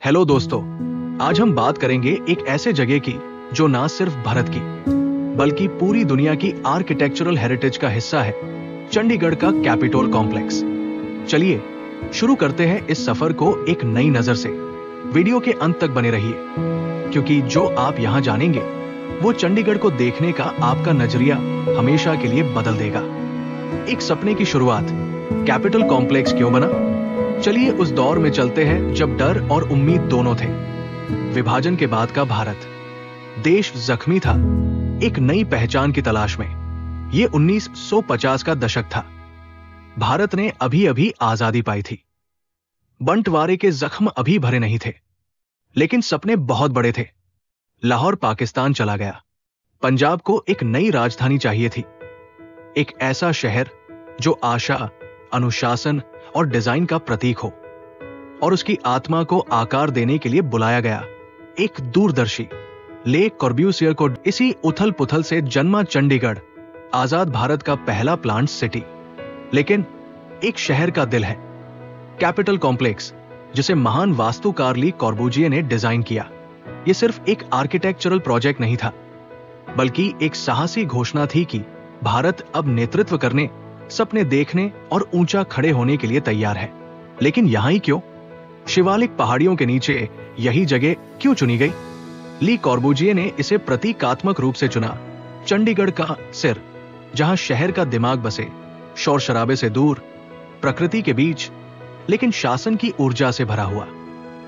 Hello दोस्तों, आज हम बात करेंगे एक ऐसे जगह की जो ना सिर्फ भारत की बल्कि पूरी दुनिया की आर्किटेक्चरल हेरिटेज का हिस्सा है, चंडीगढ़ का कैपिटोल कॉम्प्लेक्स। चलिए शुरू करते हैं इस सफर को एक नई नजर से। वीडियो के अंत तक बने रहिए, क्योंकि जो आप यहां जानेंगे वो चंडीगढ़ को देखने का आपका नजरिया हमेशा के लिए बदल देगा। एक सपने की शुरुआत, कैपिटल कॉम्प्लेक्स क्यों बना? चलिए उस दौर में चलते हैं जब डर और उम्मीद दोनों थे। विभाजन के बाद का भारत, देश जख्मी था, एक नई पहचान की तलाश में। यह 1950 का दशक था। भारत ने अभी अभी आजादी पाई थी। बंटवारे के जख्म अभी भरे नहीं थे, लेकिन सपने बहुत बड़े थे। लाहौर पाकिस्तान चला गया। पंजाब को एक नई राजधानी चाहिए थी, एक ऐसा शहर जो आशा, अनुशासन और डिजाइन का प्रतीक हो। और उसकी आत्मा को आकार देने के लिए बुलाया गया एक दूरदर्शी ले कॉर्ब्यूसियर को। इसी उथल पुथल से जन्मा चंडीगढ़, आजाद भारत का पहला प्लांट सिटी, लेकिन एक शहर का दिल है। कैपिटल कॉम्प्लेक्स, जिसे महान वास्तुकार ली कॉर्बुजिए ने डिजाइन किया, यह सिर्फ एक आर्किटेक्चरल प्रोजेक्ट नहीं था, बल्कि एक साहसी घोषणा थी कि भारत अब नेतृत्व करने, सपने देखने और ऊंचा खड़े होने के लिए तैयार है। लेकिन यहां ही क्यों? शिवालिक पहाड़ियों के नीचे यही जगह क्यों चुनी गई? ली कॉर्बुजिए ने इसे प्रतीकात्मक रूप से चुना। चंडीगढ़ का सिर, जहां शहर का दिमाग बसे, शोर शराबे से दूर, प्रकृति के बीच, लेकिन शासन की ऊर्जा से भरा हुआ।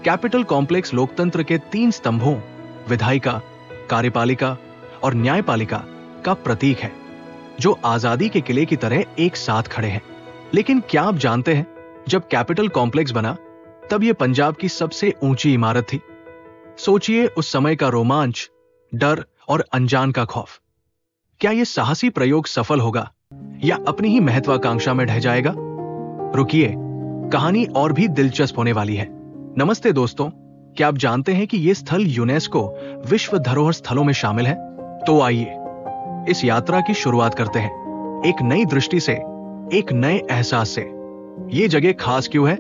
कैपिटल कॉम्प्लेक्स लोकतंत्र के 3 स्तंभों, विधायिका, कार्यपालिका और न्यायपालिका का प्रतीक है, जो आजादी के किले की तरह एक साथ खड़े हैं। लेकिन क्या आप जानते हैं, जब कैपिटल कॉम्प्लेक्स बना तब यह पंजाब की सबसे ऊंची इमारत थी। सोचिए उस समय का रोमांच, डर और अनजान का खौफ। क्या यह साहसी प्रयोग सफल होगा या अपनी ही महत्वाकांक्षा में ढह जाएगा? रुकिए, कहानी और भी दिलचस्प होने वाली है। नमस्ते दोस्तों, क्या आप जानते हैं कि यह स्थल यूनेस्को विश्व धरोहर स्थलों में शामिल है? तो आइए इस यात्रा की शुरुआत करते हैं, एक नई दृष्टि से, एक नए एहसास से। यह जगह खास क्यों है?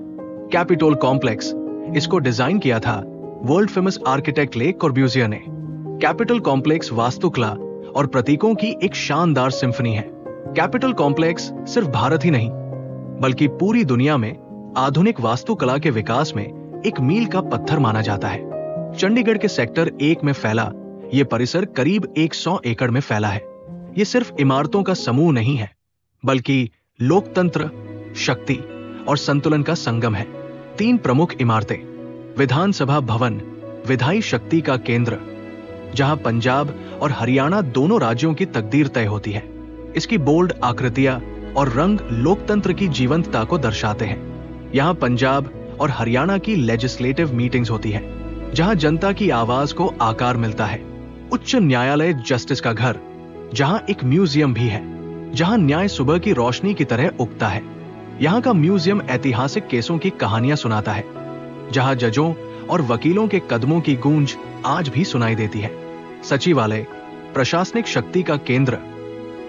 कैपिटोल कॉम्प्लेक्स, इसको डिजाइन किया था वर्ल्ड फेमस आर्किटेक्ट ले कॉर्ब्यूसियर ने। कैपिटल कॉम्प्लेक्स वास्तुकला और प्रतीकों की एक शानदार सिम्फनी है। कैपिटल कॉम्प्लेक्स सिर्फ भारत ही नहीं, बल्कि पूरी दुनिया में आधुनिक वास्तुकला के विकास में एक मील का पत्थर माना जाता है। चंडीगढ़ के सेक्टर 1 में फैला यह परिसर करीब 100 एकड़ में फैला है। यह सिर्फ इमारतों का समूह नहीं है, बल्कि लोकतंत्र, शक्ति और संतुलन का संगम है। 3 प्रमुख इमारतें, विधानसभा भवन, विधायी शक्ति का केंद्र, जहां पंजाब और हरियाणा दोनों राज्यों की तकदीर तय होती है। इसकी बोल्ड आकृतियां और रंग लोकतंत्र की जीवंतता को दर्शाते हैं। यहां पंजाब और हरियाणा की लेजिस्लेटिव मीटिंग्स होती है, जहां जनता की आवाज को आकार मिलता है। उच्च न्यायालय जस्टिस का घर, जहां एक म्यूजियम भी है, जहां न्याय सुबह की रोशनी की तरह उगता है। यहां का म्यूजियम ऐतिहासिक केसों की कहानियां सुनाता है, जहां जजों और वकीलों के कदमों की गूंज आज भी सुनाई देती है। सचिवालय, प्रशासनिक शक्ति का केंद्र,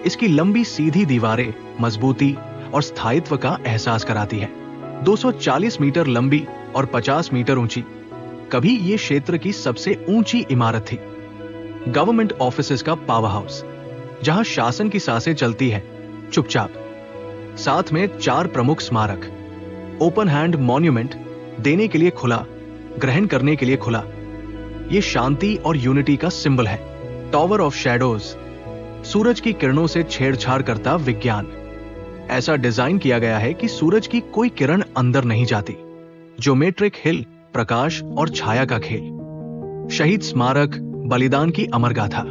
इसकी लंबी सीधी दीवारें मजबूती और स्थायित्व का एहसास कराती है। 240 मीटर लंबी और 50 मीटर ऊंची, कभी ये क्षेत्र की सबसे ऊंची इमारत थी। गवर्नमेंट ऑफिसेज का पावर हाउस, जहां शासन की सांसें चलती है चुपचाप। साथ में 4 प्रमुख स्मारक, ओपन हैंड मॉन्यूमेंट, देने के लिए खुला, ग्रहण करने के लिए खुला। यह शांति और यूनिटी का सिंबल है। टावर ऑफ शैडोज, सूरज की किरणों से छेड़छाड़ करता विज्ञान। ऐसा डिजाइन किया गया है कि सूरज की कोई किरण अंदर नहीं जाती। ज्योमेट्रिक हिल, प्रकाश और छाया का खेल। शहीद स्मारक, बलिदान की अमर गाथा,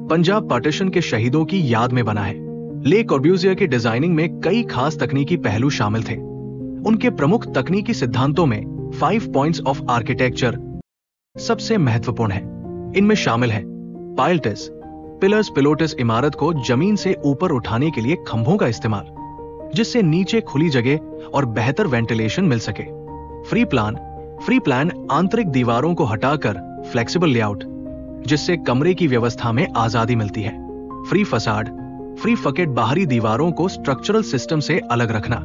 पंजाब पार्टीशन के शहीदों की याद में बना है। ले कॉर्ब्यूसियर की डिजाइनिंग में कई खास तकनीकी पहलू शामिल थे। उनके प्रमुख तकनीकी सिद्धांतों में 5 पॉइंट्स ऑफ आर्किटेक्चर सबसे महत्वपूर्ण है। इनमें शामिल है पाइलटिस, पिलर्स पिलोटिस, इमारत को जमीन से ऊपर उठाने के लिए खंभों का इस्तेमाल, जिससे नीचे खुली जगह और बेहतर वेंटिलेशन मिल सके। फ्री प्लान आंतरिक दीवारों को हटाकर फ्लेक्सिबल लेआउट, जिससे कमरे की व्यवस्था में आजादी मिलती है। फ्री फसाड, फ्री फकेट, बाहरी दीवारों को स्ट्रक्चरल सिस्टम से अलग रखना,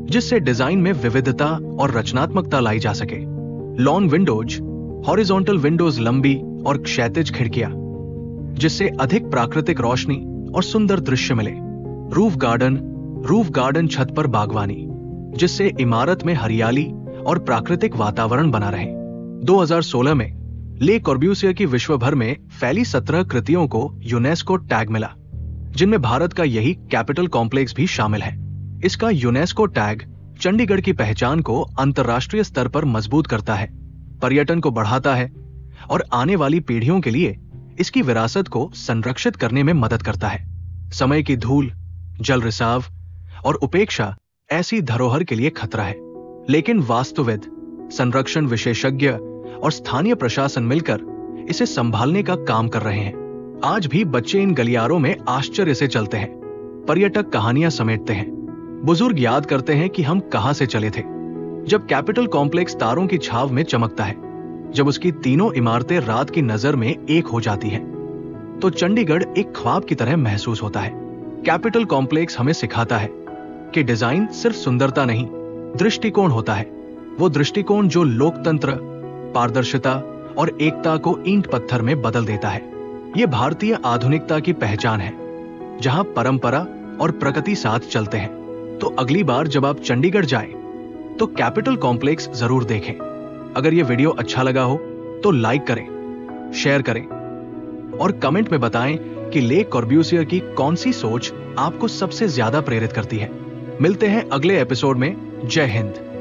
जिससे डिजाइन में विविधता और रचनात्मकता लाई जा सके। लॉन्ग विंडोज, हॉरिजॉन्टल विंडोज लंबी और क्षैतिज खिड़कियां, जिससे अधिक प्राकृतिक रोशनी और सुंदर दृश्य मिले। रूफ गार्डन छत पर बागवानी, जिससे इमारत में हरियाली और प्राकृतिक वातावरण बना रहे। 2016 में ले कॉर्ब्यूसियर की विश्व भर में फैली 17 कृतियों को यूनेस्को टैग मिला, जिनमें भारत का यही कैपिटल कॉम्प्लेक्स भी शामिल है। इसका यूनेस्को टैग चंडीगढ़ की पहचान को अंतर्राष्ट्रीय स्तर पर मजबूत करता है, पर्यटन को बढ़ाता है और आने वाली पीढ़ियों के लिए इसकी विरासत को संरक्षित करने में मदद करता है। समय की धूल, जल रिसाव और उपेक्षा ऐसी धरोहर के लिए खतरा है, लेकिन वास्तुविद, संरक्षण विशेषज्ञ और स्थानीय प्रशासन मिलकर इसे संभालने का काम कर रहे हैं। आज भी बच्चे इन गलियारों में आश्चर्य से चलते हैं, पर्यटक कहानियां समेटते हैं, बुजुर्ग याद करते हैं कि हम कहां से चले थे। जब कैपिटल कॉम्प्लेक्स तारों की छाव में चमकता है, जब उसकी तीनों इमारतें रात की नजर में एक हो जाती हैं, तो चंडीगढ़ एक ख्वाब की तरह महसूस होता है। कैपिटल कॉम्प्लेक्स हमें सिखाता है कि डिजाइन सिर्फ सुंदरता नहीं, दृष्टिकोण होता है। वो दृष्टिकोण जो लोकतंत्र, पारदर्शिता और एकता को ईंट पत्थर में बदल देता है। ये भारतीय आधुनिकता की पहचान है, जहां परंपरा और प्रगति साथ चलते हैं। तो अगली बार जब आप चंडीगढ़ जाएं, तो कैपिटल कॉम्प्लेक्स जरूर देखें। अगर ये वीडियो अच्छा लगा हो तो लाइक करें, शेयर करें और कमेंट में बताएं कि ले कॉर्ब्यूसियर की कौन सी सोच आपको सबसे ज्यादा प्रेरित करती है। मिलते हैं अगले एपिसोड में। जय हिंद।